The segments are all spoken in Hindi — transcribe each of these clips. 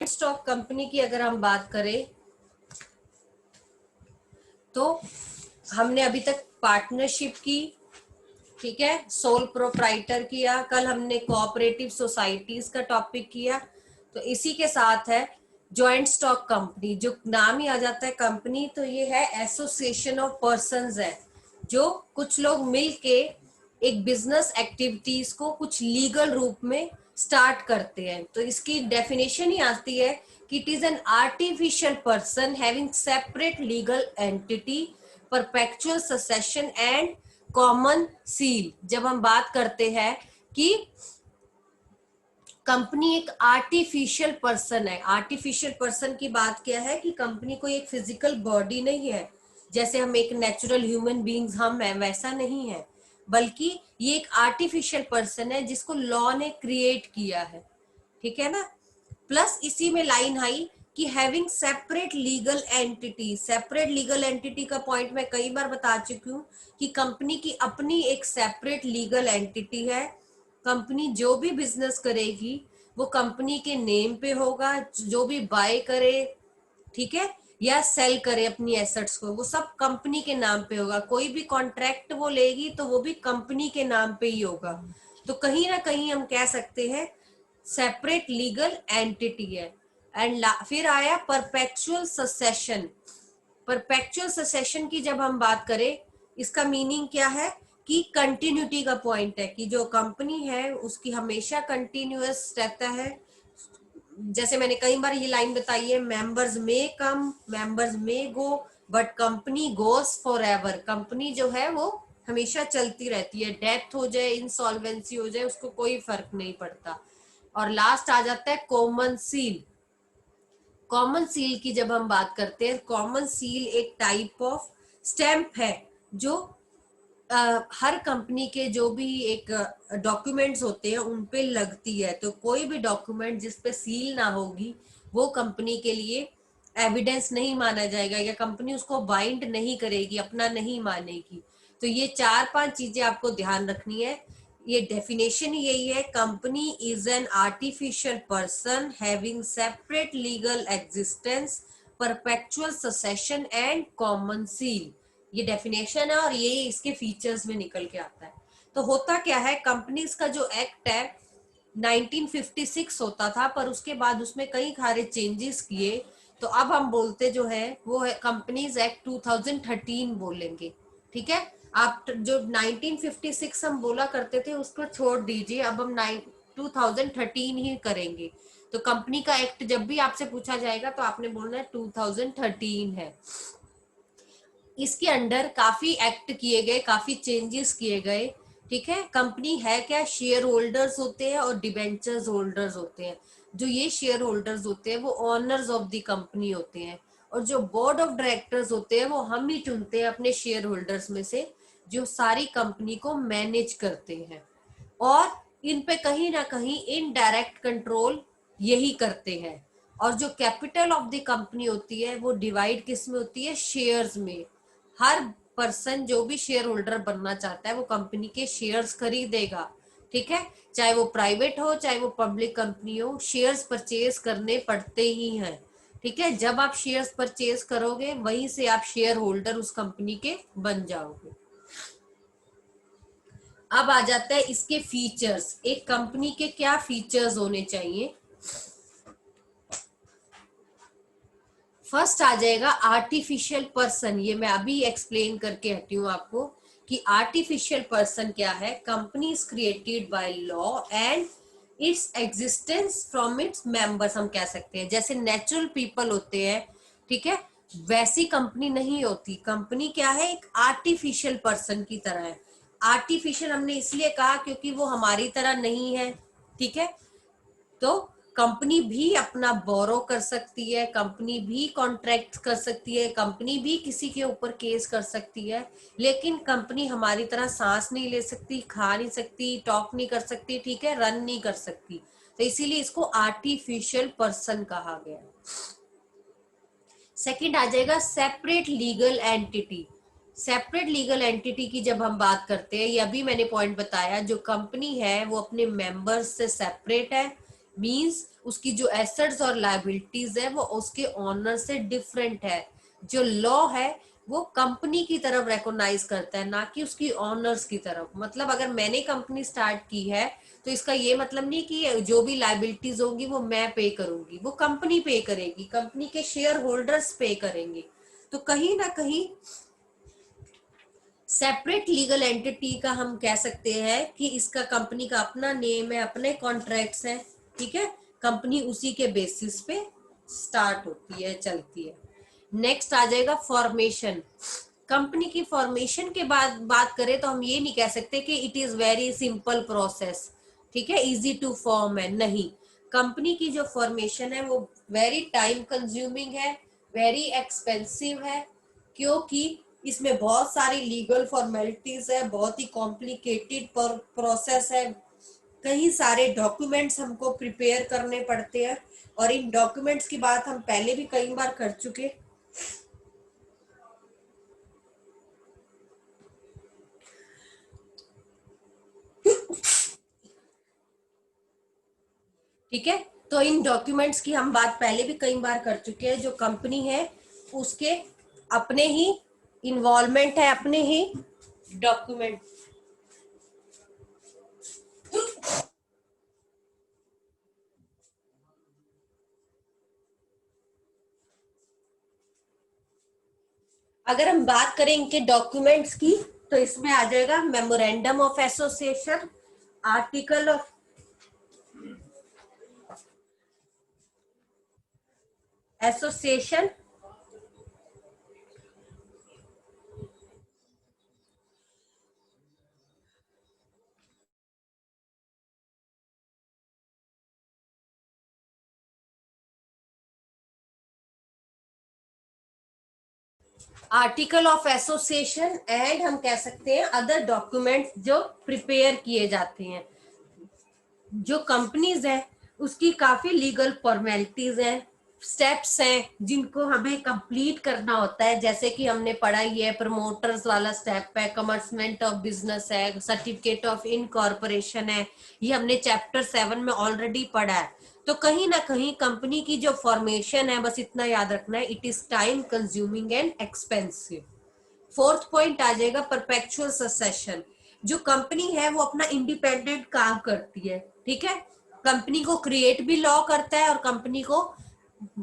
जॉइंट स्टॉक कंपनी की अगर हम बात करें तो हमने अभी तक पार्टनरशिप की, ठीक है, सोल प्रोप्राइटर किया, कल हमने कोऑपरेटिव सोसाइटीज का टॉपिक किया। तो इसी के साथ है जॉइंट स्टॉक कंपनी। जो नाम ही आ जाता है कंपनी, तो ये है एसोसिएशन ऑफ पर्संस है, जो कुछ लोग मिल के एक बिजनेस एक्टिविटीज को कुछ लीगल रूप में स्टार्ट करते हैं। तो इसकी डेफिनेशन ही आती है कि it is an artificial person having separate legal entity, perpetual succession and common seal. जब हम बात करते हैं कि कंपनी एक आर्टिफिशियल पर्सन है, आर्टिफिशियल पर्सन की बात क्या है कि कंपनी कोई एक फिजिकल बॉडी नहीं है, जैसे हम एक नेचुरल ह्यूमन बींग्स हम हैं वैसा नहीं है, बल्कि ये एक आर्टिफिशियल पर्सन है जिसको लॉ ने क्रिएट किया है, ठीक है ना। प्लस इसी में लाइन आई कि having separate legal entity. Separate legal entity का पॉइंट मैं कई बार बता चुकी हूँ कि कंपनी की अपनी एक सेपरेट लीगल एंटिटी है। कंपनी जो भी बिजनेस करेगी वो कंपनी के नेम पे होगा, जो भी बाय करे, ठीक है, या सेल करे अपनी एसेट्स को, वो सब कंपनी के नाम पे होगा। कोई भी कॉन्ट्रैक्ट वो लेगी तो वो भी कंपनी के नाम पे ही होगा। तो कहीं ना कहीं हम कह सकते हैं सेपरेट लीगल एंटिटी है। एंड फिर आया परपेचुअल सक्सेशन। परपेचुअल सक्सेशन की जब हम बात करें, इसका मीनिंग क्या है कि कंटिन्यूटी का पॉइंट है कि जो कंपनी है उसकी हमेशा कंटिन्यूअस रहता है। जैसे मैंने कई बार ये लाइन बताई है, मेंबर्स में कम, मेंबर्स में go, but company goes forever. Company जो है वो हमेशा चलती रहती है, डेथ हो जाए, इंसॉल्वेंसी हो जाए, उसको कोई फर्क नहीं पड़ता। और लास्ट आ जाता है कॉमन सील। कॉमन सील की जब हम बात करते हैं, कॉमन सील एक टाइप ऑफ स्टैंप है जो हर कंपनी के जो भी एक डॉक्यूमेंट्स होते हैं उन पे लगती है। तो कोई भी डॉक्यूमेंट जिस पे सील ना होगी वो कंपनी के लिए एविडेंस नहीं माना जाएगा, या कंपनी उसको बाइंड नहीं करेगी, अपना नहीं मानेगी। तो ये 4-5 चीजें आपको ध्यान रखनी है। ये डेफिनेशन यही है, company is an artificial person having separate legal existence, perpetual succession and common seal. ये डेफिनेशन है और ये इसके फीचर्स में निकल के आता है। तो होता क्या है, कंपनीज का जो एक्ट है 1956 होता था, पर उसके बाद उसमें कई सारे चेंजेस किए। तो अब हम बोलते जो है वो है कंपनीज एक्ट 2013 बोलेंगे, ठीक है। आप जो 1956 हम बोला करते थे उसको छोड़ दीजिए, अब हम 2013 ही करेंगे। तो कंपनी का एक्ट जब भी आपसे पूछा जाएगा तो आपने बोलना है 2013 है। इसके अंडर काफी एक्ट किए गए, काफी चेंजेस किए गए, ठीक है। कंपनी है क्या, शेयर होल्डर्स होते हैं और डिबेंचर्स होल्डर्स होते हैं। जो ये शेयर होल्डर्स होते हैं वो ओनर्स ऑफ द कंपनी होते हैं, और जो बोर्ड ऑफ डायरेक्टर्स होते हैं वो हम ही चुनते हैं अपने शेयर होल्डर्स में से, जो सारी कंपनी को मैनेज करते हैं। और इन पे कहीं ना कहीं इनडायरेक्ट कंट्रोल यही करते हैं। और जो कैपिटल ऑफ द कंपनी होती है वो डिवाइड किस में होती है, शेयर्स में। हर पर्सन जो भी शेयर होल्डर बनना चाहता है वो कंपनी के शेयर्स खरीदेगा, ठीक है। चाहे वो प्राइवेट हो चाहे वो पब्लिक कंपनी हो, शेयर्स परचेज करने पड़ते ही हैं, ठीक है। जब आप शेयर्स परचेज करोगे वहीं से आप शेयर होल्डर उस कंपनी के बन जाओगे। अब आ जाता है इसके फीचर्स। एक कंपनी के क्या फीचर्स होने चाहिए। फर्स्ट आ जाएगा आर्टिफिशियल पर्सन। ये मैं अभी एक्सप्लेन करके हटी हूँ आपको कि आर्टिफिशियल पर्सन क्या है। Company is created by law and its existence from its members, हम कह सकते हैं। जैसे नेचुरल पीपल होते हैं, ठीक है, वैसी कंपनी नहीं होती। कंपनी क्या है, एक आर्टिफिशियल पर्सन की तरह है। आर्टिफिशियल हमने इसलिए कहा क्योंकि वो हमारी तरह नहीं है, ठीक है। तो कंपनी भी अपना बोरो कर सकती है, कंपनी भी कॉन्ट्रैक्ट कर सकती है, कंपनी भी किसी के ऊपर केस कर सकती है, लेकिन कंपनी हमारी तरह सांस नहीं ले सकती, खा नहीं सकती, टॉक नहीं कर सकती, ठीक है, रन नहीं कर सकती। तो इसीलिए इसको आर्टिफिशियल पर्सन कहा गया। सेकंड आ जाएगा separate legal entity. Separate legal entity की जब हम बात करते हैं, ये अभी मैंने पॉइंट बताया, जो कंपनी है वो अपने मेंबर्स से सेपरेट है, मींस उसकी जो एसेट्स और लायबिलिटीज है वो उसके ऑनर से डिफरेंट है। जो लॉ है वो कंपनी की तरफ रिकॉग्नाइज करता है, ना कि उसकी ऑनर्स की तरफ। मतलब अगर मैंने कंपनी स्टार्ट की है तो इसका ये मतलब नहीं कि जो भी लायबिलिटीज होंगी वो मैं पे करूंगी, वो कंपनी पे करेगी, कंपनी के शेयर होल्डर्स पे करेंगे। तो कहीं ना कहीं सेपरेट लीगल एंटिटी का हम कह सकते हैं कि इसका कंपनी का अपना नेम है, अपने कॉन्ट्रैक्ट्स हैं, ठीक है। कंपनी उसी के बेसिस पे स्टार्ट होती है, चलती है। नेक्स्ट आ जाएगा फॉर्मेशन। कंपनी की फॉर्मेशन के बाद बात करें तो हम ये नहीं कह सकते कि it is very simple process, ठीक है, इजी टू फॉर्म है, नहीं। कंपनी की जो फॉर्मेशन है वो वेरी टाइम कंज्यूमिंग है, वेरी एक्सपेंसिव है, क्योंकि इसमें बहुत सारी लीगल फॉर्मेलिटीज है, बहुत ही कॉम्प्लिकेटेड प्रोसेस है, कई सारे डॉक्यूमेंट्स हमको प्रिपेयर करने पड़ते हैं। और इन डॉक्यूमेंट्स की बात हम पहले भी कई बार कर चुके। ठीक है, तो इन डॉक्यूमेंट्स की हम बात पहले भी कई बार कर चुके हैं। जो कंपनी है उसके अपने ही इन्वॉल्वमेंट है, अपने ही डॉक्यूमेंट। अगर हम बात करें इनके डॉक्यूमेंट्स की तो इसमें आ जाएगा memorandum of association, article of association, article of association and हम कह सकते हैं अदर डॉक्यूमेंट्स जो प्रिपेयर किए जाते हैं। जो कंपनीज है उसकी काफी लीगल फॉर्मेलिटीज हैं, स्टेप्स हैं जिनको हमें कंप्लीट करना होता है। जैसे कि हमने पढ़ा ही है, प्रमोटर्स वाला स्टेप है, कमर्समेंट ऑफ बिजनेस है, सर्टिफिकेट ऑफ इनकॉर्पोरेशन है, ये हमने चैप्टर 7 में ऑलरेडी पढ़ा है। तो कहीं ना कहीं कंपनी की जो फॉर्मेशन है, बस इतना याद रखना है, it is time consuming and expensive. Fourth point आ जाएगा परपेचुअल सक्सेशन। जो कंपनी है वो अपना इंडिपेंडेंट काम करती है, ठीक है। कंपनी को क्रिएट भी लॉ करता है और कंपनी को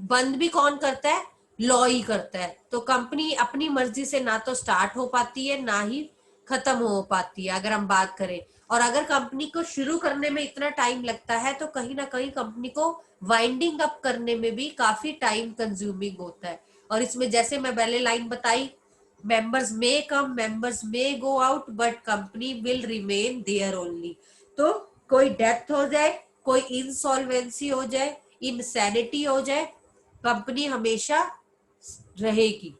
बंद भी कौन करता है, लॉ ही करता है। तो कंपनी अपनी मर्जी से ना तो स्टार्ट हो पाती है ना ही खत्म हो पाती है, अगर हम बात करें। और अगर कंपनी को शुरू करने में इतना टाइम लगता है तो कहीं ना कहीं कंपनी को वाइंडिंग अप करने में भी काफी टाइम कंज्यूमिंग होता है। और इसमें जैसे मैं पहले लाइन बताई, members may come, members may go out, but company will remain there only। तो कोई डेथ हो जाए, कोई इंसॉल्वेंसी हो जाए, इनसैनिटी हो जाए, कंपनी हमेशा रहेगी।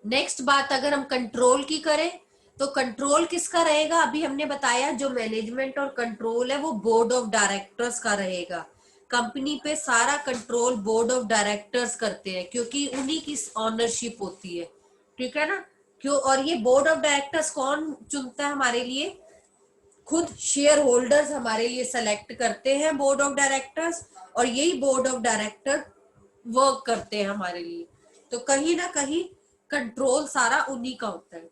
नेक्स्ट बात अगर हम कंट्रोल की करें तो कंट्रोल किसका रहेगा, अभी हमने बताया जो मैनेजमेंट और कंट्रोल है वो बोर्ड ऑफ डायरेक्टर्स का रहेगा। कंपनी पे सारा कंट्रोल बोर्ड ऑफ डायरेक्टर्स करते हैं क्योंकि उन्हीं की ऑनरशिप होती है, ठीक है ना। क्यों, और ये बोर्ड ऑफ डायरेक्टर्स कौन चुनता है हमारे लिए, खुद शेयर होल्डर्स हमारे लिए सेलेक्ट करते हैं बोर्ड ऑफ डायरेक्टर्स, और यही बोर्ड ऑफ डायरेक्टर वर्क करते हैं हमारे लिए। तो कहीं ना कहीं कंट्रोल सारा उन्हीं का होता है,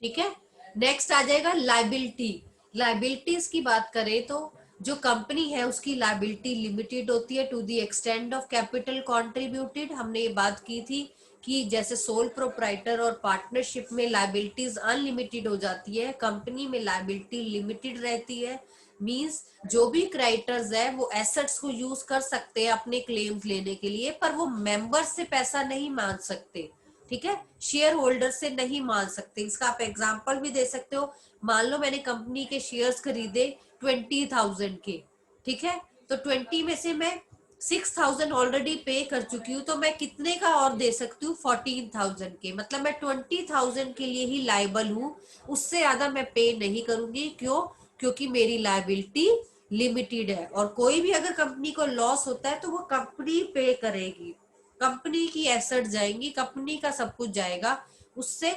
ठीक है। नेक्स्ट आ जाएगा लाइबिलिटी। लाइबिलिटीज की बात करें तो जो कंपनी है उसकी लाइबिलिटी लिमिटेड होती है to the extend of capital contributed. हमने ये बात की थी कि जैसे सोल प्रोप्राइटर और पार्टनरशिप में लाइबिलिटीज अनलिमिटेड हो जाती है, कंपनी में लाइबिलिटी लिमिटेड रहती है। मींस जो भी क्राइटर्स है वो एसेट्स को यूज कर सकते हैं अपने क्लेम्स लेने के लिए, पर वो मेंबर्स से पैसा नहीं मांग सकते, ठीक है, शेयर होल्डर से नहीं मान सकते। इसका आप एग्जांपल भी दे सकते हो। मान लो मैंने कंपनी के शेयर्स खरीदे 20,000 के, ठीक है, तो 20 में से मैं 6,000 ऑलरेडी पे कर चुकी हूँ, तो मैं कितने का और दे सकती हूँ, 14,000 के। मतलब मैं 20,000 के लिए ही लाइबल हूँ, उससे ज्यादा मैं पे नहीं करूंगी। क्यों, क्योंकि मेरी लाइबिलिटी लिमिटेड है। और कोई भी अगर कंपनी को लॉस होता है तो वो कंपनी पे करेगी, कंपनी की एसेट जाएंगी, कंपनी का सब कुछ जाएगा, उससे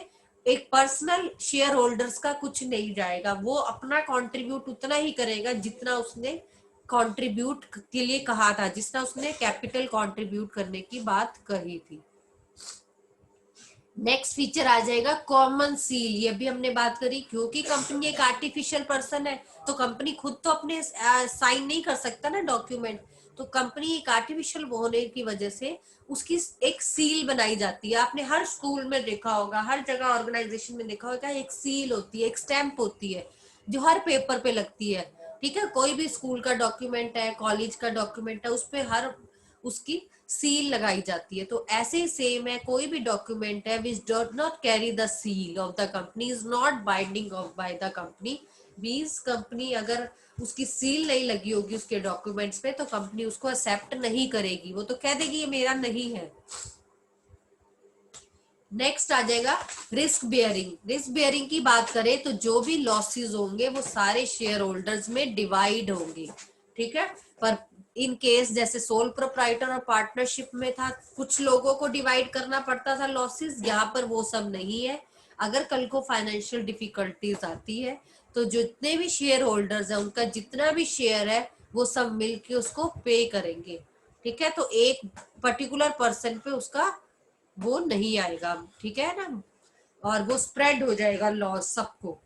एक पर्सनल शेयर होल्डर्स का कुछ नहीं जाएगा, वो अपना कंट्रीब्यूट उतना ही करेगा जितना उसने कंट्रीब्यूट के लिए कहा था, जितना उसने कैपिटल कंट्रीब्यूट करने की बात कही थी। नेक्स्ट फीचर आ जाएगा कॉमन सील। ये भी हमने बात करी, क्योंकि कंपनी एक आर्टिफिशियल पर्सन है तो कंपनी खुद तो अपने साइन नहीं कर सकता ना डॉक्यूमेंट, तो कंपनी एक आर्टिफिशियल होने की वजह से उसकी एक सील बनाई जाती है। आपने हर स्कूल में देखा होगा, हर जगह ऑर्गेनाइजेशन में देखा होगा, एक सील होती है, एक स्टैंप होती है जो हर पेपर पे लगती है। ठीक है, कोई भी स्कूल का डॉक्यूमेंट है, कॉलेज का डॉक्यूमेंट है, उस पे हर उसकी सील लगाई जाती है। तो ऐसे ही सेम है, कोई भी डॉक्यूमेंट है which do not carry the seal of the company is not binding of by the company. Means company अगर उसकी सील नहीं लगी होगी उसके डॉक्यूमेंट्स पे तो कंपनी उसको एक्सेप्ट नहीं करेगी, वो तो कह देगी ये मेरा नहीं है। नेक्स्ट आ जाएगा रिस्क बेयरिंग। रिस्क बेयरिंग की बात करें तो जो भी लॉसेस होंगे वो सारे शेयर होल्डर्स में डिवाइड होंगे। ठीक है, पर इन केस जैसे सोल प्रोप्राइटर और पार्टनरशिप में था, कुछ लोगों को डिवाइड करना पड़ता था लॉसेस, यहाँ पर वो सब नहीं है। अगर कल को फाइनेंशियल डिफिकल्टीज आती है तो जितने भी शेयर होल्डर्स है उनका जितना भी शेयर है वो सब मिलके उसको पे करेंगे। ठीक है, तो एक पर्टिकुलर पर्सन पे उसका वो नहीं आएगा। ठीक है ना, और वो स्प्रेड हो जाएगा लॉस सबको।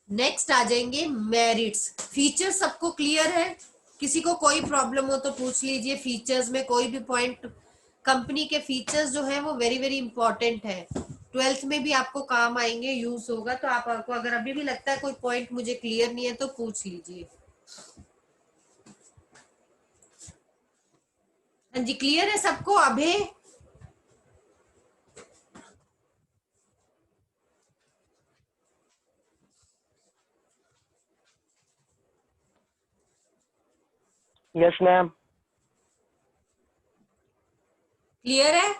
नेक्स्ट आ जाएंगे मेरिट्स। फीचर सबको क्लियर है? किसी को कोई प्रॉब्लम हो तो पूछ लीजिए। फीचर्स में कोई भी पॉइंट, कंपनी के फीचर्स जो है वो वेरी वेरी इंपॉर्टेंट है, ट्वेल्थ में भी आपको काम आएंगे, यूज होगा। तो आपको अगर अभी भी लगता है कोई पॉइंट मुझे क्लियर नहीं है तो पूछ लीजिए। हाँ जी, क्लियर है सबको अभी? Yes ma'am. क्लियर है?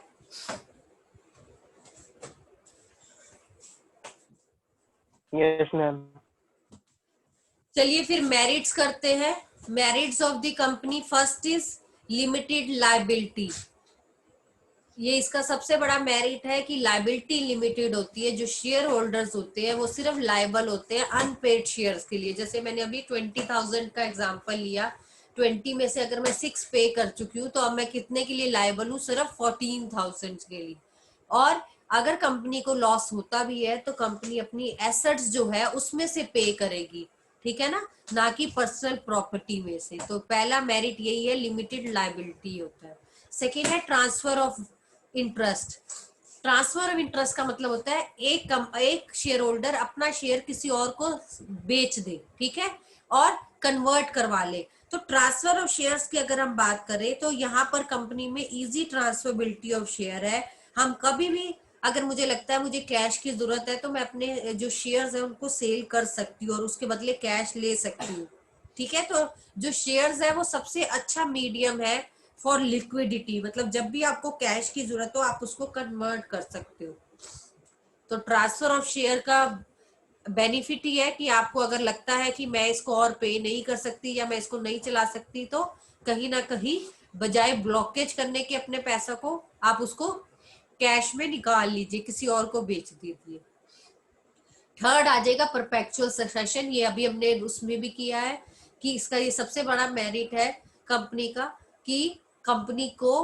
Yes ma'am. चलिए फिर मेरिट्स करते हैं। Merits of the company, first is limited liability. ये इसका सबसे बड़ा मेरिट है कि लाइबिलिटी लिमिटेड होती है। जो शेयर होल्डर्स होते हैं वो सिर्फ लाइबल होते हैं अनपेड शेयर्स के लिए। जैसे मैंने अभी 20,000 का एग्जांपल लिया, 20 में से अगर मैं 6 पे कर चुकी हूँ तो अब मैं कितने के लिए लाइबल हूँ? सिर्फ 14,000 के लिए। और अगर कंपनी को लॉस होता भी है तो कंपनी अपनी एसेट्स जो है उसमें से पे करेगी। ठीक है ना कि पर्सनल प्रॉपर्टी में से। तो पहला मेरिट यही है, लिमिटेड लाइबिलिटी होता है। सेकेंड है transfer of interest. Transfer of interest का मतलब होता है एक शेयर होल्डर अपना शेयर किसी और को बेच दे, ठीक है, और कन्वर्ट करवा ले। तो ट्रांसफर ऑफ शेयर्स की अगर हम बात करें तो यहाँ पर कंपनी में इजी ट्रांसफरेबिलिटी ऑफ शेयर है। हम कभी भी अगर मुझे लगता है मुझे कैश की जरूरत है तो मैं अपने जो शेयर्स है उनको सेल कर सकती हूँ और उसके बदले कैश ले सकती हूँ। ठीक है, तो जो शेयर्स है वो सबसे अच्छा मीडियम है फॉर लिक्विडिटी, मतलब जब भी आपको कैश की जरूरत हो आप उसको कन्वर्ट कर सकते हो। तो ट्रांसफर ऑफ शेयर का बेनिफिट ही है कि आपको अगर लगता है कि मैं इसको और पे नहीं कर सकती या मैं इसको नहीं चला सकती तो कहीं ना कहीं बजाय ब्लॉकेज करने के अपने पैसा को आप उसको कैश में निकाल लीजिए, किसी और को बेच दीजिए। थर्ड आ जाएगा परपेचुअल सक्सेशन। ये अभी हमने उसमें भी किया है कि इसका ये सबसे बड़ा मेरिट है कंपनी का कि कंपनी को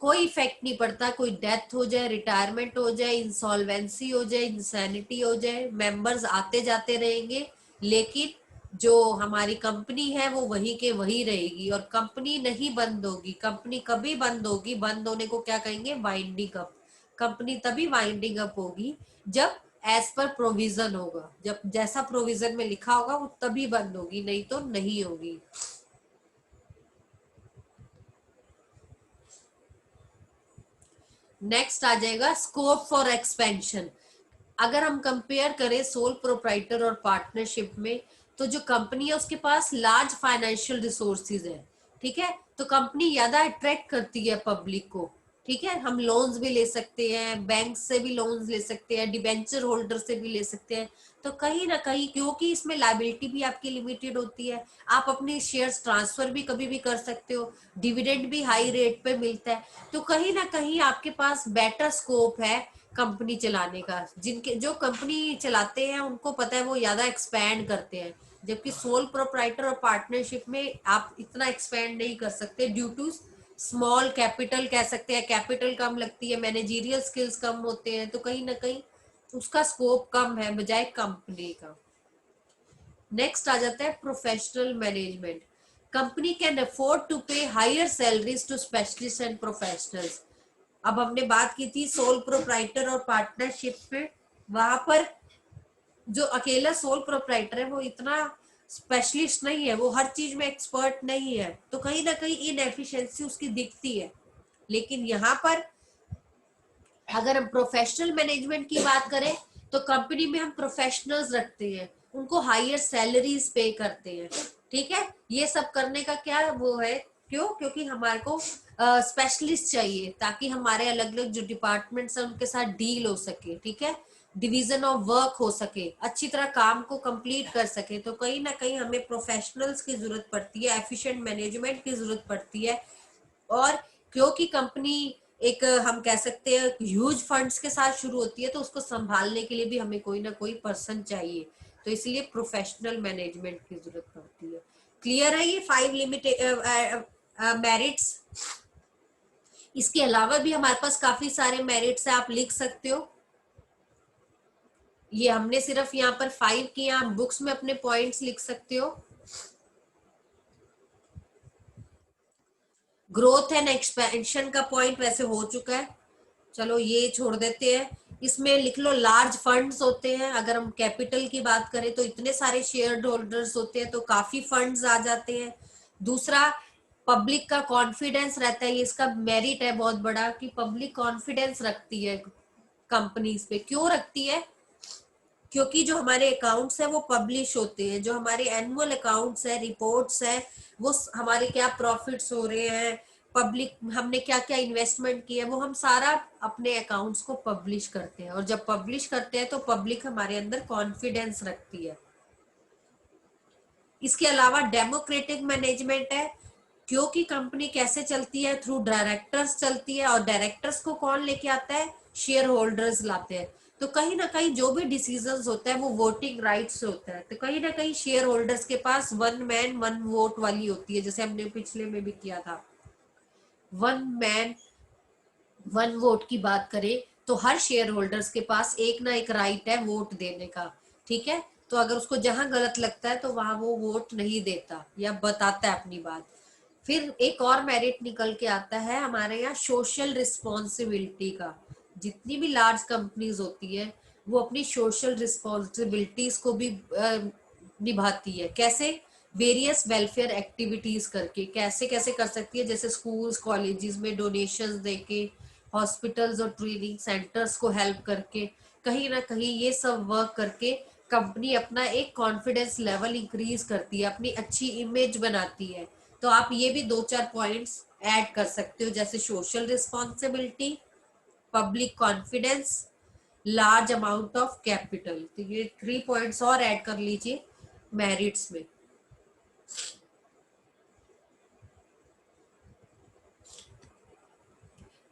कोई इफेक्ट नहीं पड़ता। कोई डेथ हो जाए, रिटायरमेंट हो जाए, इंसॉल्वेंसी हो जाए, इंसैनिटी हो जाए, मेंबर्स आते जाते रहेंगे, लेकिन जो हमारी कंपनी है वो वही के वही रहेगी और कंपनी नहीं बंद होगी। कंपनी कभी बंद होगी? बंद होने को क्या कहेंगे? Winding up. कंपनी तभी वाइंडिंग अप होगी जब एज पर प्रोविजन होगा, जब जैसा प्रोविजन में लिखा होगा वो तभी बंद होगी, नहीं तो नहीं होगी। नेक्स्ट आ जाएगा स्कोप फॉर एक्सपेंशन। अगर हम कंपेयर करें सोल प्रोप्राइटर और पार्टनरशिप में तो जो कंपनी है उसके पास लार्ज फाइनेंशियल रिसोर्सेज है। ठीक है, तो कंपनी ज्यादा अट्रैक्ट करती है पब्लिक को। ठीक है, हम लोन्स भी ले सकते हैं, बैंक से भी लोन्स ले सकते हैं, डिबेंचर होल्डर से भी ले सकते हैं। तो कहीं ना कहीं क्योंकि इसमें लायबिलिटी भी आपकी लिमिटेड होती है, आप अपने शेयर्स ट्रांसफर भी कभी भी कर सकते हो, डिविडेंड भी हाई रेट पे मिलता है। तो कहीं ना कहीं आपके पास बेटर स्कोप है कंपनी चलाने का। जिनके जो कंपनी चलाते हैं उनको पता है, वो ज्यादा एक्सपैंड करते हैं, जबकि सोल प्रोप्राइटर और पार्टनरशिप में आप इतना एक्सपैंड नहीं कर सकते ड्यू टू स्मॉल कैपिटल, कह सकते हैं कैपिटल कम लगती है, मैनेजरियल स्किल्स कम होते हैं, तो कहीं ना कहीं उसका स्कोप कम है बजाय कंपनी का। नेक्स्ट आ जाता है professional management. Company can afford to pay higher salaries to specialist and professionals. अब हमने बात की थी सोल प्रोप्राइटर और पार्टनरशिप में, वहां पर जो अकेला सोल प्रोप्राइटर है वो इतना स्पेशलिस्ट नहीं है, वो हर चीज में एक्सपर्ट नहीं है, तो कहीं ना कहीं इनएफिशिएंसी उसकी दिखती है। लेकिन यहाँ पर अगर हम प्रोफेशनल मैनेजमेंट की बात करें तो कंपनी में हम प्रोफेशनल्स रखते हैं, उनको हायर सैलरीज पे करते हैं। ठीक है, ये सब करने का क्या वो है, क्यों? क्योंकि हमारे को स्पेशलिस्ट चाहिए ताकि हमारे अलग अलग जो डिपार्टमेंट्स हैं उनके साथ डील हो सके। ठीक है, डिवीजन ऑफ वर्क हो सके, अच्छी तरह काम को कंप्लीट कर सके। तो कहीं ना कहीं हमें प्रोफेशनल्स की जरूरत पड़ती है, एफिशिएंट मैनेजमेंट की जरूरत पड़ती है। और क्योंकि कंपनी एक हम कह सकते हैं ह्यूज फंड्स के साथ शुरू होती है, तो उसको संभालने के लिए भी हमें कोई ना कोई पर्सन चाहिए, तो इसलिए प्रोफेशनल मैनेजमेंट की जरूरत पड़ती है। क्लियर है ये 5 लिमिटेड मेरिट्स? इसके अलावा भी हमारे पास काफी सारे मेरिट्स है, आप लिख सकते हो। ये हमने सिर्फ यहाँ पर 5 किया, आप बुक्स में अपने पॉइंट्स लिख सकते हो। ग्रोथ एंड एक्सपेंशन का पॉइंट वैसे हो चुका है, चलो ये छोड़ देते हैं। इसमें लिख लो लार्ज फंड्स होते हैं, अगर हम कैपिटल की बात करें तो इतने सारे शेयर होल्डर्स होते हैं तो काफी फंड्स आ जाते हैं। दूसरा, पब्लिक का कॉन्फिडेंस रहता है, ये इसका मेरिट है बहुत बड़ा कि पब्लिक कॉन्फिडेंस रखती है कंपनीज पे। क्यों रखती है? क्योंकि जो हमारे अकाउंट्स है वो पब्लिश होते हैं, जो हमारे एनुअल अकाउंट्स है, रिपोर्ट्स है, वो हमारे क्या प्रॉफिट्स हो रहे हैं, पब्लिक हमने क्या क्या इन्वेस्टमेंट किया है, वो हम सारा अपने अकाउंट्स को पब्लिश करते हैं। और जब पब्लिश करते हैं तो पब्लिक हमारे अंदर कॉन्फिडेंस रखती है। इसके अलावा डेमोक्रेटिक मैनेजमेंट है, क्योंकि कंपनी कैसे चलती है, थ्रू डायरेक्टर्स चलती है, और डायरेक्टर्स को कौन लेके आता है? शेयर होल्डर्स लाते हैं। तो कहीं ना कहीं जो भी डिसीजंस होता है वो वोटिंग राइट्स से होता है, तो कहीं ना कहीं शेयर होल्डर्स के पास 1 मैन 1 वोट वाली होती है, जैसे हमने पिछले में भी किया था 1 मैन 1 वोट की बात करें तो हर शेयर होल्डर्स के पास एक ना एक राइट है वोट देने का। ठीक है, तो अगर उसको जहां गलत लगता है तो वहां वो वोट नहीं देता या बताता है अपनी बात। फिर एक और मेरिट निकल के आता है हमारे यहाँ सोशल रिस्पॉन्सिबिलिटी का। जितनी भी लार्ज कंपनीज होती है वो अपनी सोशल रिस्पॉन्सिबिलिटीज को भी निभाती है। कैसे? वेरियस वेलफेयर एक्टिविटीज करके। कैसे कैसे कर सकती है? जैसे स्कूल्स कॉलेजेस में डोनेशंस देके, हॉस्पिटल्स और ट्रेनिंग सेंटर्स को हेल्प करके, कहीं ना कहीं ये सब वर्क करके कंपनी अपना एक कॉन्फिडेंस लेवल इंक्रीज करती है, अपनी अच्छी इमेज बनाती है। तो आप ये भी 2-4 पॉइंट्स ऐड कर सकते हो, जैसे social responsibility, public confidence, large amount of capital. तो ये 3 पॉइंट्स और ऐड कर लीजिए मेरिट्स में।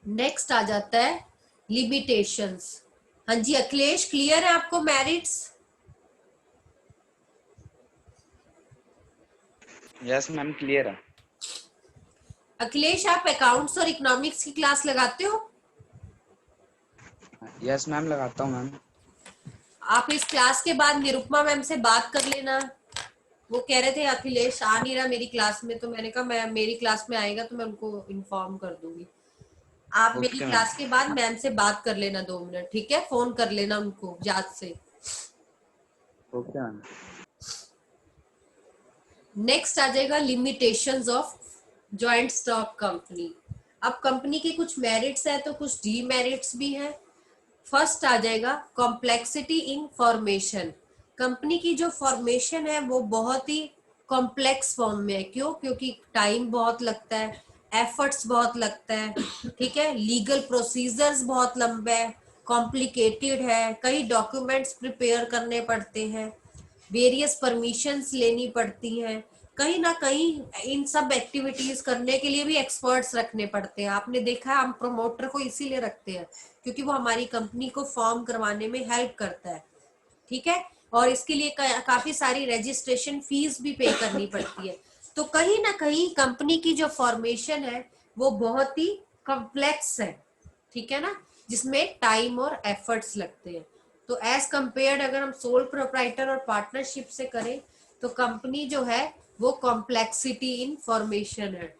नेक्स्ट आ जाता है लिमिटेशंस। हाँ जी अखिलेश, क्लियर है आपको मेरिट्स? यस मैम, क्लियर है। अखिलेश, आप अकाउंट्स और इकोनॉमिक्स की क्लास लगाते हो? यस मैम, लगाता हूँ मैम। आप इस क्लास के बाद निरुपमा मैम से बात कर लेना। वो कह रहे थे अखिलेश आ नहीं रहा मेरी क्लास में, तो मैंने कहा मैं मेरी क्लास में आएगा तो मैं उनको इन्फॉर्म कर दूंगी। आप मेरी ओके मैम। क्लास के बाद मैम से बात कर लेना 2 मिनट, ठीक है? फोन कर लेना उनको याद से। Okay ma'am. नेक्स्ट आ जाएगा limitations of joint stock company. अब कंपनी के कुछ मेरिट्स है तो कुछ डीमेरिट्स भी है। फर्स्ट आ जाएगा कॉम्प्लेक्सिटी इन फॉर्मेशन। कंपनी की जो फॉर्मेशन है वो बहुत ही कॉम्प्लेक्स फॉर्म में है। क्यों? क्योंकि टाइम बहुत लगता है, एफर्ट्स बहुत लगता है, ठीक है, लीगल प्रोसीजर्स बहुत लंबे है, कॉम्प्लिकेटेड है, कई डॉक्यूमेंट्स प्रिपेयर करने पड़ते हैं, वेरियस परमिशंस लेनी पड़ती हैं, कहीं ना कहीं इन सब एक्टिविटीज करने के लिए भी एक्सपर्ट्स रखने पड़ते हैं। आपने देखा है हम प्रमोटर को इसीलिए रखते हैं क्योंकि वो हमारी कंपनी को फॉर्म करवाने में हेल्प करता है, ठीक है, और इसके लिए काफी सारी रजिस्ट्रेशन फीस भी पे करनी पड़ती है। तो कहीं ना कहीं कंपनी की जो फॉर्मेशन है वो बहुत ही कॉम्प्लेक्स है, ठीक है ना, जिसमें टाइम और एफर्ट्स लगते हैं। तो एज कंपेयर्ड अगर हम सोल प्रोप्राइटर और पार्टनरशिप से करें तो कंपनी जो है वो कॉम्प्लेक्सिटी इन फॉर्मेशन है।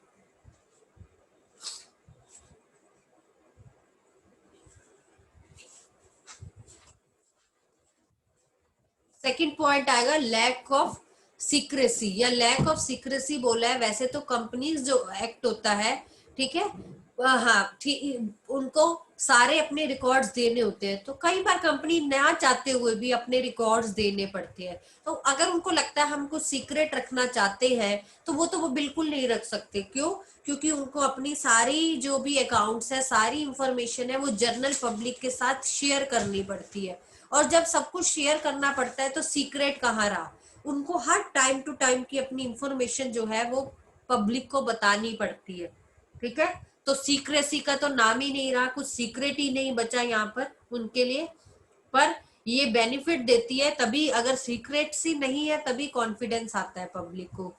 सेकंड पॉइंट आएगा लैक ऑफ सीक्रेसी, या लैक ऑफ सीक्रेसी बोला है। वैसे तो कंपनीज जो एक्ट होता है, ठीक है, हाँ ठीक, उनको सारे अपने रिकॉर्ड्स देने होते हैं, तो कई बार कंपनी ना चाहते हुए भी अपने रिकॉर्ड्स देने पड़ते हैं। तो अगर उनको लगता है हम कुछ सीक्रेट रखना चाहते हैं तो वो बिल्कुल नहीं रख सकते। क्यों? क्योंकि उनको अपनी सारी जो भी अकाउंट्स है, सारी इंफॉर्मेशन है, वो जनरल पब्लिक के साथ शेयर करनी पड़ती है। और जब सब कुछ शेयर करना पड़ता है तो सीक्रेट कहाँ रहा? उनको हर टाइम टू टाइम की अपनी इंफॉर्मेशन जो है वो पब्लिक को बतानी पड़ती है, ठीक है। तो सीक्रेसी का तो नाम ही नहीं रहा, कुछ सीक्रेट ही नहीं बचा यहाँ पर उनके लिए। पर ये बेनिफिट देती है, तभी अगर सीक्रेटसी नहीं है तभी कॉन्फिडेंस आता है पब्लिक को।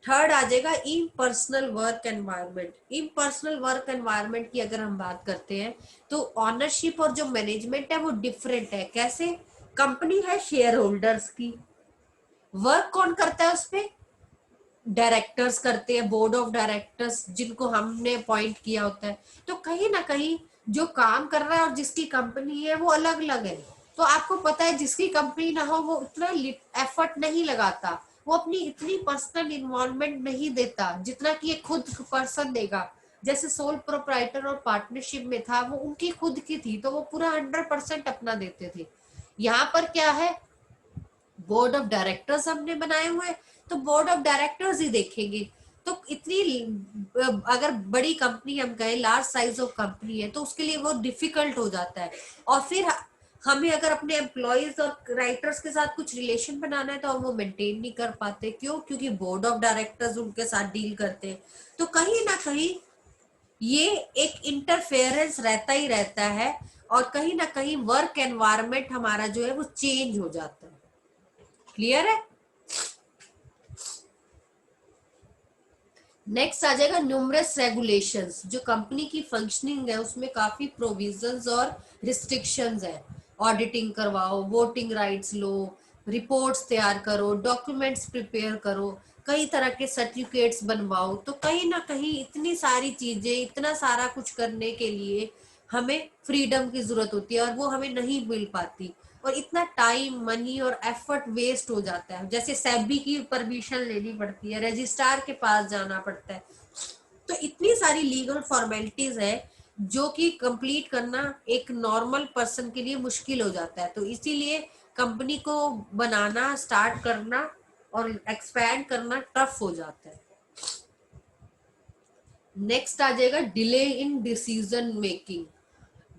थर्ड आ जाएगा impersonal work environment. Impersonal work environment की अगर हम बात करते हैं तो ऑनरशिप और जो मैनेजमेंट है वो डिफरेंट है। कैसे? कंपनी है शेयर होल्डर्स की, वर्क कौन करता है उस पे? डायरेक्टर्स करते हैं, बोर्ड ऑफ डायरेक्टर्स जिनको हमने अपॉइंट किया होता है। तो कहीं ना कहीं जो काम कर रहा है और जिसकी कंपनी है वो अलग अलग है। तो आपको पता है जिसकी कंपनी ना हो वो उतना एफर्ट नहीं लगाता, वो अपनी इतनी पर्सनल इन्वॉल्वमेंट नहीं देता जितना कि एक खुद पर्सन देगा। जैसे सोल प्रोप्राइटर और पार्टनरशिप में था, वो उनकी खुद की थी तो वो पूरा 100% अपना देते थे। यहाँ पर क्या है, बोर्ड ऑफ डायरेक्टर्स हमने बनाए हुए हैं तो बोर्ड ऑफ डायरेक्टर्स ही देखेंगे। तो इतनी अगर बड़ी कंपनी हम कहें, लार्ज साइज ऑफ कंपनी है, तो उसके लिए वो डिफिकल्ट हो जाता है। और फिर हमें अगर अपने एम्प्लॉयज और राइटर्स के साथ कुछ रिलेशन बनाना है तो हम वो मेंटेन नहीं कर पाते। क्यों? क्योंकि बोर्ड ऑफ डायरेक्टर्स उनके साथ डील करते हैं। तो कहीं ना कहीं ये एक इंटरफेरेंस रहता ही रहता है, और कहीं ना कहीं वर्क एनवायरनमेंट हमारा जो है वो चेंज हो जाता है। क्लियर है? नेक्स्ट आ जाएगा न्यूमरस रेगुलेशंस। जो कंपनी की फंक्शनिंग है उसमें काफी प्रोविजंस और रिस्ट्रिक्शंस है। ऑडिटिंग करवाओ, वोटिंग राइट्स लो, रिपोर्ट्स तैयार करो, डॉक्यूमेंट्स प्रिपेयर करो, कई तरह के सर्टिफिकेट्स बनवाओ। तो कहीं ना कहीं इतनी सारी चीजें, इतना सारा कुछ करने के लिए हमें फ्रीडम की जरूरत होती है और वो हमें नहीं मिल पाती, और इतना टाइम, मनी और एफर्ट वेस्ट हो जाता है। जैसे सेबी की परमिशन लेनी पड़ती है, रजिस्ट्रार के पास जाना पड़ता है, तो इतनी सारी लीगल फॉर्मेलिटीज है जो कि कंप्लीट करना एक नॉर्मल पर्सन के लिए मुश्किल हो जाता है। तो इसीलिए कंपनी को बनाना, स्टार्ट करना और एक्सपैंड करना टफ हो जाता है। नेक्स्ट आ जाएगा delay in decision making.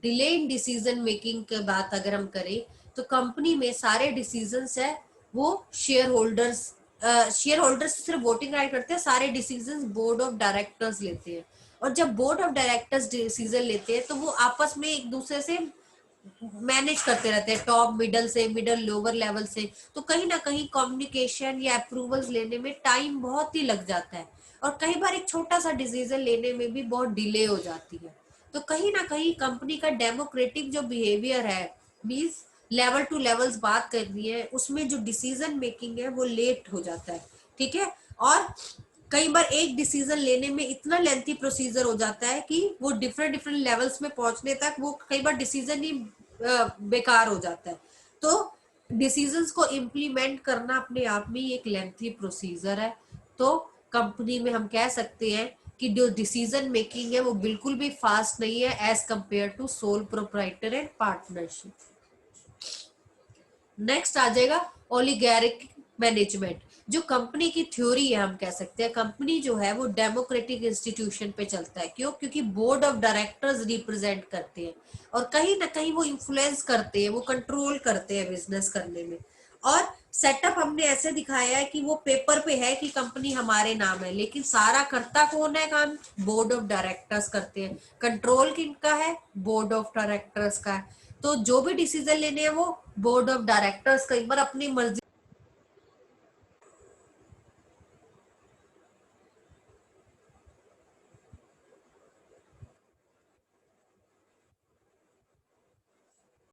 Delay in decision making के बात अगर हम करें तो कंपनी में सारे डिसीजंस है वो शेयर होल्डर्स सिर्फ वोटिंग राइट करते हैं, सारे डिसीजंस बोर्ड ऑफ डायरेक्टर्स लेते हैं। और जब बोर्ड ऑफ डायरेक्टर्स डिसीजन लेते हैं तो वो आपस में एक दूसरे से मैनेज करते रहते हैं, टॉप मिडल से, मिडल लोअर लेवल से। तो कहीं ना कहीं कम्युनिकेशन या अप्रूवल्स लेने में टाइम बहुत ही लग जाता है, और कई बार एक छोटा सा डिसीजन लेने में भी बहुत डिले हो जाती है। तो कहीं ना कहीं कंपनी का डेमोक्रेटिक जो बिहेवियर है, मीन्स लेवल टू लेवल्स बात करनी है, उसमें जो डिसीजन मेकिंग है वो लेट हो जाता है, ठीक है। और कई बार एक डिसीजन लेने में इतना लेंथी प्रोसीजर हो जाता है कि वो डिफरेंट डिफरेंट लेवल्स में पहुंचने तक वो कई बार डिसीजन ही बेकार हो जाता है। तो डिसीजंस को इम्प्लीमेंट करना अपने आप में एक लेंथी प्रोसीजर है। तो कंपनी में हम कह सकते हैं कि जो डिसीजन मेकिंग है वो बिल्कुल भी फास्ट नहीं है as compare to sole proprietor and partnership. Next आ जाएगा ओलिगार्की मैनेजमेंट। जो कंपनी की थ्योरी है, हम कह सकते हैं कंपनी जो है वो डेमोक्रेटिक इंस्टीट्यूशन पे चलता है। क्यों? क्योंकि बोर्ड ऑफ डायरेक्टर्स रिप्रेजेंट करते हैं और कहीं ना कहीं वो इन्फ्लुएंस करते हैं, वो कंट्रोल करते हैं बिजनेस करने में। और सेटअप हमने ऐसे दिखाया है कि वो पेपर पे है कि कंपनी हमारे नाम है, लेकिन सारा करता कौन है काम? बोर्ड ऑफ डायरेक्टर्स करते हैं। कंट्रोल किनका है? बोर्ड ऑफ डायरेक्टर्स का है। तो जो भी डिसीजन लेने हैं वो बोर्ड ऑफ डायरेक्टर्स कई बार अपनी मर्जी